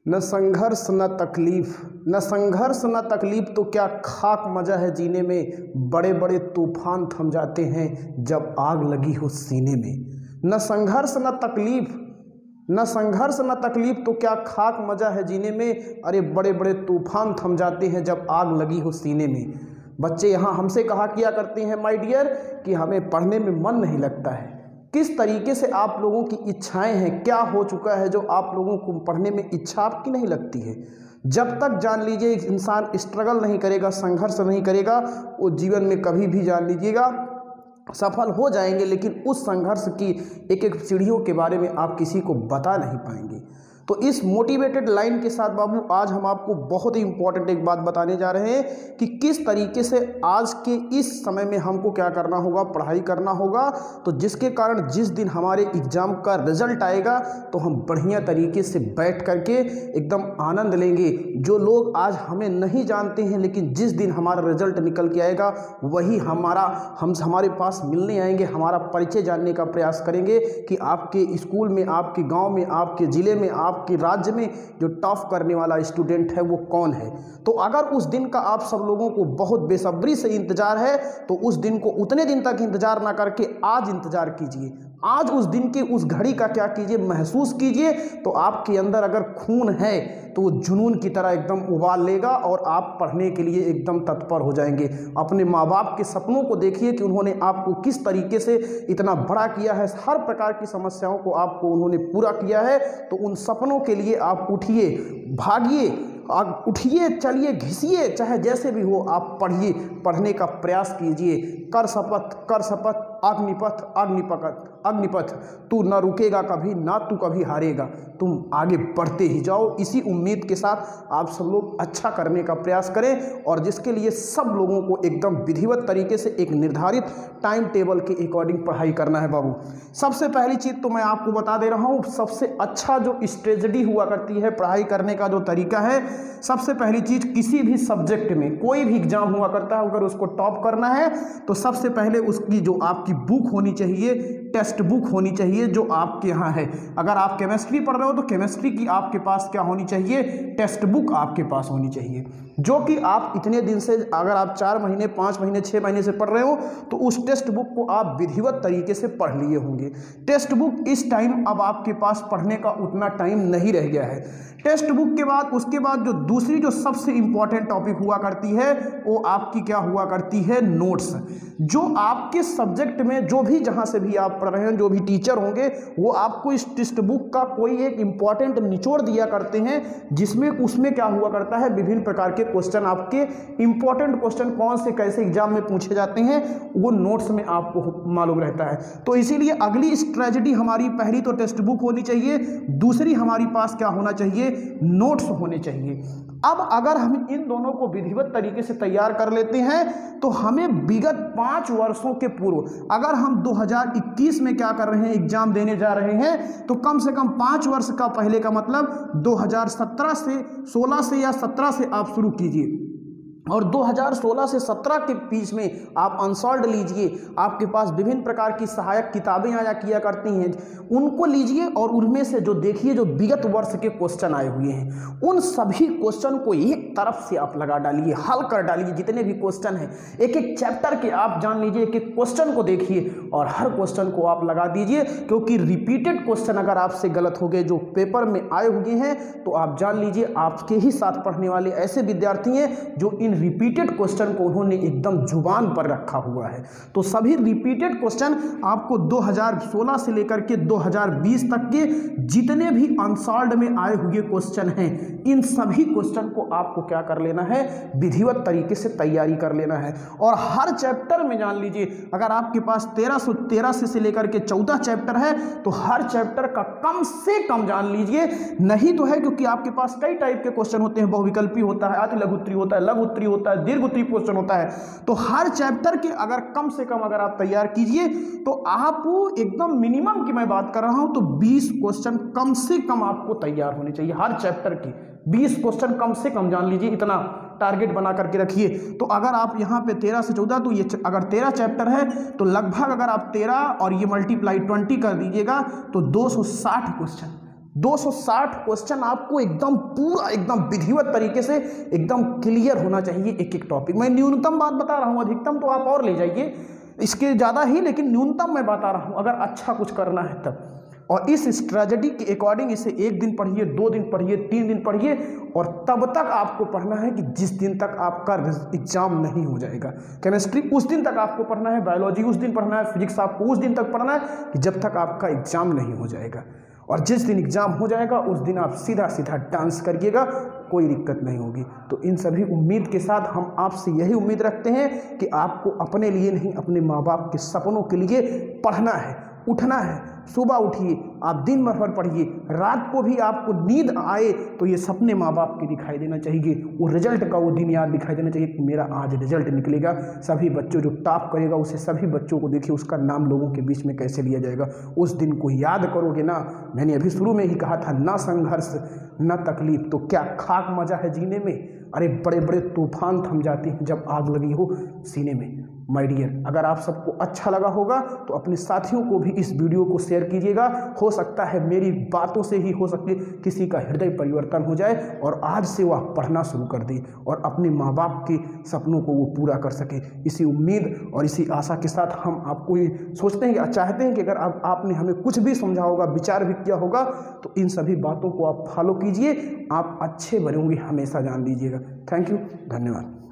न संघर्ष न तकलीफ, न संघर्ष न तकलीफ तो क्या खाक मजा है जीने में। बड़े बड़े तूफान थम जाते हैं जब आग लगी हो सीने में। न संघर्ष न तकलीफ, न संघर्ष न तकलीफ तो क्या खाक मजा है जीने में। अरे बड़े बड़े तूफान थम जाते हैं जब आग लगी हो सीने में। बच्चे यहाँ हमसे कहा किया करते हैं माय डियर कि हमें पढ़ने में मन नहीं लगता है। किस तरीके से आप लोगों की इच्छाएं हैं, क्या हो चुका है जो आप लोगों को पढ़ने में इच्छा आपकी नहीं लगती है। जब तक जान लीजिए इंसान स्ट्रगल नहीं करेगा, संघर्ष नहीं करेगा, वो जीवन में कभी भी जान लीजिएगा सफल हो जाएंगे, लेकिन उस संघर्ष की एक एक सीढ़ियों के बारे में आप किसी को बता नहीं पाएंगे। तो इस मोटिवेटेड लाइन के साथ बाबू आज हम आपको बहुत ही इंपॉर्टेंट एक बात बताने जा रहे हैं कि किस तरीके से आज के इस समय में हमको क्या करना होगा, पढ़ाई करना होगा। तो जिसके कारण जिस दिन हमारे एग्ज़ाम का रिजल्ट आएगा तो हम बढ़िया तरीके से बैठ करके एकदम आनंद लेंगे। जो लोग आज हमें नहीं जानते हैं लेकिन जिस दिन हमारा रिजल्ट निकल के आएगा वही हमारे पास मिलने आएंगे, हमारा परिचय जानने का प्रयास करेंगे कि आपके स्कूल में, आपके गाँव में, आपके ज़िले में, आपके राज्य में जो टॉप करने वाला स्टूडेंट है वो कौन है। तो अगर उस दिन का आप सब लोगों को बहुत बेसब्री से इंतजार है तो उस दिन को उतने दिन तक इंतजार ना करके आज इंतजार कीजिए। आज उस दिन की उस घड़ी का क्या कीजिए, महसूस कीजिए। तो आपके अंदर अगर खून है तो वो जुनून की तरह एकदम उबाल लेगा और आप पढ़ने के लिए एकदम तत्पर हो जाएंगे। अपने माँ बाप के सपनों को देखिए कि उन्होंने आपको किस तरीके से इतना बड़ा किया है, हर प्रकार की समस्याओं को आपको उन्होंने पूरा किया है। तो उन सपनों के लिए आप उठिए, भागिए, उठिए, चलिए, घिसिए, चाहे जैसे भी हो आप पढ़िए, पढ़ने का प्रयास कीजिए। कर शपथ, अग्निपथ अग्निपथ, तू न रुकेगा कभी, ना तू कभी हारेगा, तुम आगे बढ़ते ही जाओ। इसी उम्मीद के साथ आप सब लोग अच्छा करने का प्रयास करें और जिसके लिए सब लोगों को एकदम विधिवत तरीके से एक निर्धारित टाइम टेबल के अकॉर्डिंग पढ़ाई करना है बाबू। सबसे पहली चीज़ तो मैं आपको बता दे रहा हूँ, सबसे अच्छा जो स्ट्रेटजी हुआ करती है पढ़ाई करने का जो तरीका है, सबसे पहली चीज़ किसी भी सब्जेक्ट में कोई भी एग्जाम हुआ करता है, अगर उसको टॉप करना है तो सबसे पहले उसकी जो आपकी बुक होनी चाहिए, टेक्स्ट बुक होनी चाहिए जो आपके यहाँ है। अगर आप केमिस्ट्री पढ़ रहे हो तो केमिस्ट्री की आपके पास क्या होनी चाहिए, टेक्स्ट बुक आपके पास होनी चाहिए, जो कि आप इतने दिन से, अगर आप 4 महीने, 5 महीने, 6 महीने से पढ़ रहे हो तो उस टेक्स्ट बुक को आप विधिवत तरीके से पढ़ लिए होंगे। टेक्स्ट बुक इस टाइम अब आपके पास पढ़ने का उतना टाइम नहीं रह गया है। टेक्स्ट बुक के बाद उसके बाद जो दूसरी जो सबसे इंपॉर्टेंट टॉपिक हुआ करती है वो आपकी क्या हुआ करती है, नोट्स। जो आपके सब्जेक्ट में जो भी जहाँ से भी आप पढ़ रहे हैं, जो भी टीचर होंगे वो आपको इस टेक्स्ट बुक का कोई एक इंपॉर्टेंट निचोड़ दिया करते हैं, जिसमें उसमें क्या हुआ करता है, विभिन्न प्रकार के क्वेश्चन, आपके इंपॉर्टेंट क्वेश्चन कौन से कैसे एग्जाम में पूछे जाते हैं वो नोट्स में आपको मालूम रहता है। तो इसीलिए अगली स्ट्रेटजी हमारी, पहली तो टेक्स्ट बुक होनी चाहिए, दूसरी हमारी पास क्या होना चाहिए, नोट्स होने चाहिए। अब अगर हम इन दोनों को विधिवत तरीके से तैयार कर लेते हैं तो हमें विगत 5 वर्षों के पूर्व, अगर हम 2021 में क्या कर रहे हैं, एग्जाम देने जा रहे हैं, तो कम से कम 5 वर्ष का पहले का मतलब 2017 से 16 से या 17 से आप शुरू कीजिए और 2016 से 17 के बीच में आप अनसॉल्व्ड लीजिए। आपके पास विभिन्न प्रकार की सहायक किताबें आया किया करती हैं, उनको लीजिए और उनमें से जो देखिए जो विगत वर्ष के क्वेश्चन आए हुए हैं उन सभी क्वेश्चन को एक तरफ से आप लगा डालिए, हल कर डालिए। जितने भी क्वेश्चन हैं एक एक चैप्टर के आप जान लीजिए, एक एक क्वेश्चन को देखिए और हर क्वेश्चन को आप लगा दीजिए, क्योंकि रिपीटेड क्वेश्चन अगर आपसे गलत हो गए जो पेपर में आए हुए हैं तो आप जान लीजिए आपके ही साथ पढ़ने वाले ऐसे विद्यार्थी हैं जो इन रिपीटेड क्वेश्चन को उन्होंने एकदम जुबान पर रखा हुआ है। तो सभी रिपीटेड क्वेश्चन आपको 2016 से लेकर के 2020 तक के जितने भी अनसॉल्व्ड में आए हुए क्वेश्चन हैं, इन सभी क्वेश्चन को आपको क्या कर लेना है, विधिवत तरीके से तैयारी कर लेना है। और हर चैप्टर में जान लीजिए, अगर आपके पास 1313 से लेकर के 14 चैप्टर है तो हर चैप्टर का कम से कम जान लीजिए, नहीं तो है क्योंकि आपके पास कई टाइप के क्वेश्चन होते हैं, बहुविकल्पी होता है, अति लघु उत्तरी होता है, लघु उत्तरी होता है, दीर्घ उत्तरी क्वेश्चन होता है। तो हर चैप्टर के अगर कम से कम अगर आप तैयार कीजिए तो आप एकदम मिनिमम की मैं बात कर रहा हूं तो 20 क्वेश्चन कम से कम आपको तैयार होने चाहिए। हर चैप्टर की 20 क्वेश्चन कम से कम जान लीजिए, इतना टारगेट बना करके रखिए। तो अगर आप यहाँ पे 13 से 14, तो ये अगर 13 चैप्टर है तो लगभग अगर आप 13 और ये मल्टीप्लाई 20 कर दीजिएगा तो 260 क्वेश्चन 260 क्वेश्चन आपको एकदम पूरा एकदम विधिवत तरीके से एकदम क्लियर होना चाहिए एक एक टॉपिक। मैं न्यूनतम बात बता रहा हूँ, अधिकतम तो आप और ले जाइए इसके ज़्यादा ही, लेकिन न्यूनतम मैं बता रहा हूँ अगर अच्छा कुछ करना है तब। और इस स्ट्रेटजी के अकॉर्डिंग इसे 1 दिन पढ़िए, 2 दिन पढ़िए, 3 दिन पढ़िए, और तब तक आपको पढ़ना है कि जिस दिन तक आपका एग्जाम नहीं हो जाएगा। केमिस्ट्री उस दिन तक आपको पढ़ना है, बायोलॉजी उस दिन पढ़ना है, फिजिक्स आपको उस दिन तक पढ़ना है कि जब तक आपका एग्जाम नहीं हो जाएगा। और जिस दिन एग्जाम हो जाएगा उस दिन आप सीधा सीधा डांस करिएगा, कोई दिक्कत नहीं होगी। तो इन सभी उम्मीद के साथ हम आपसे यही उम्मीद रखते हैं कि आपको अपने लिए नहीं, अपने माँ बाप के सपनों के लिए पढ़ना है, उठना है। सुबह उठिए, आप दिन भर पढ़िए, रात को भी आपको नींद आए तो ये सपने माँ बाप के दिखाई देना चाहिए, वो रिजल्ट का वो दिन याद दिखाई देना चाहिए कि मेरा आज रिजल्ट निकलेगा। सभी बच्चों जो टॉप करेगा उसे सभी बच्चों को देखिए उसका नाम लोगों के बीच में कैसे लिया जाएगा, उस दिन को याद करोगे ना। मैंने अभी शुरू में ही कहा था, ना संघर्ष न तकलीफ तो क्या खाक मजा है जीने में। अरे बड़े बड़े तूफान थम जाते हैं जब आग लगी हो सीने में। माय डियर, अगर आप सबको अच्छा लगा होगा तो अपने साथियों को भी इस वीडियो को शेयर कीजिएगा। हो सकता है मेरी बातों से ही हो सके किसी का हृदय परिवर्तन हो जाए और आज से वह पढ़ना शुरू कर दे और अपने माँ बाप के सपनों को वो पूरा कर सके। इसी उम्मीद और इसी आशा के साथ हम आपको ये सोचते हैं कि चाहते हैं कि अगर आपने हमें कुछ भी समझा होगा, विचार भी किया होगा, तो इन सभी बातों को आप फॉलो कीजिए। आप अच्छे बनेंगे, हमेशा जान लीजिएगा। थैंक यू, धन्यवाद।